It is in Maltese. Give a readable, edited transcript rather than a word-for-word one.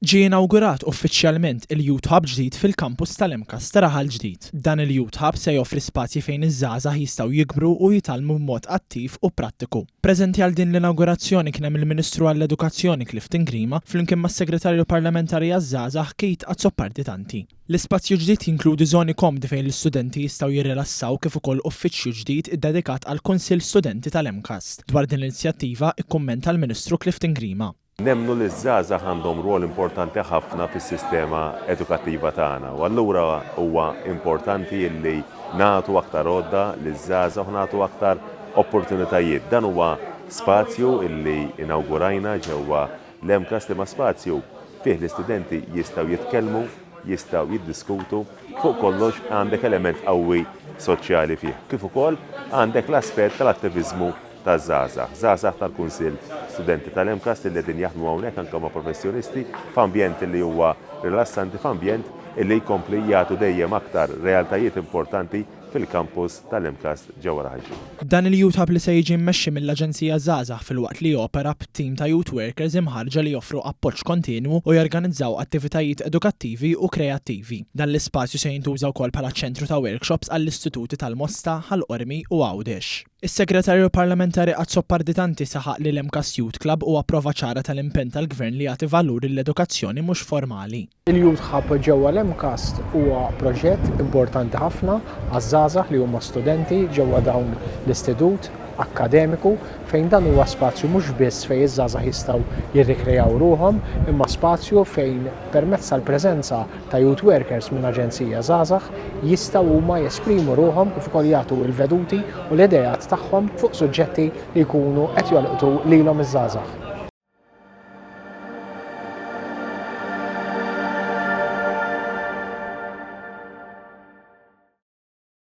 Ġie inawgurat uffiċjalment il-Youth Hub ġdid fil-kampus tal-MKAS Raħal ġdid. Dan il-Youth Hub se joffri spazji fejn iż-żgħażagħ jistgħu jikbru u jitalmu b'mod attiv u prattiku. Preżenti għal din l-inawgurazzjoni kien hemm il-Ministru għall-Edukazzjoni Clifton Grima flimkien mas-Segretarju Parlamentari għaż-żgħażagħ Kate Azzopardi-Tanti. L-ispazju ġdid jinkludi żoni komdi fejn l-istudenti jistgħu jirrilassaw kif ukoll uffiċċju ġdid iddedikat għal Kunsill Studenti tal-MKAS. Dwar din l-inizjattiva ikkummenta l-Ministru Clifton Grima. Nemmnu li żgħażagħ għandhom rol importanti ħafna fis-sistema edukattiva tagħna u allura huwa importanti li nagħtu aktar għodda liż-żgħażagħ u nagħtu aktar opportunitajiet. Dan huwa spazju illi inawgurajna ġewwa l-MKAS li ma' spazju fih l-istudenti jistgħu jitkellmu, jistgħu jiddiskutu, fuq kollox għandek element qawwi soċjali fih. Kif ukoll għandek l-aspett tal-attiviżmu taż-żgħażagħ, żgħażagħ tal-Kunsill Studenti tal-MKAS li qegħdin jaħdmu hawnhekk anke ma' professjonisti f'ambjent li huwa rilassanti, f'ambjent li jkompli jagħtu dejjem aktar realtajiet importanti fil-kampus tal-MKAS ġewwa Raħal. Dan il-Youth Hub li se jiġi mmexxi mill-Aġenzija żgħażagħ filwaqt li jopera b'tim ta' youth workers imħarġa li joffru appoġġ kontinwu u jorganizzaw attivitajiet edukattivi u kreattivi. Dan l-ispazju se jintuża wkoll bħala ċentru ta' workshops għall-Istituti tal-Mosta, Ħalqormi u Għawdex. Is-Segretarju Parlamentari Azzopardi-Tanti saħaq li l-MKAS Youth Club huwa prova ċara tal-impenn tal-Gvern li jagħti valur lill-edukazzjoni mhux formali. Il-Youth Hub ġewwa l-MKAS huwa proġett importanti ħafna għaż-żgħażagħ li huma studenti ġewwa dawn l-istitut akademiku fejn dan huwa spazju mhux biss fejn iż-żgħażagħ jistgħu jirrikrejaw ruhom, imma spazju fejn permezz tal-preżenza ta' youth workers minn aġenzija żgħażagħ jistgħu huma jesprimu ruhom kif ukoll jagħtu l-veduti u l-idejat tagħhom fuq suġġetti li jkunu qed jolqtu lilhom iż-żgħażagħ.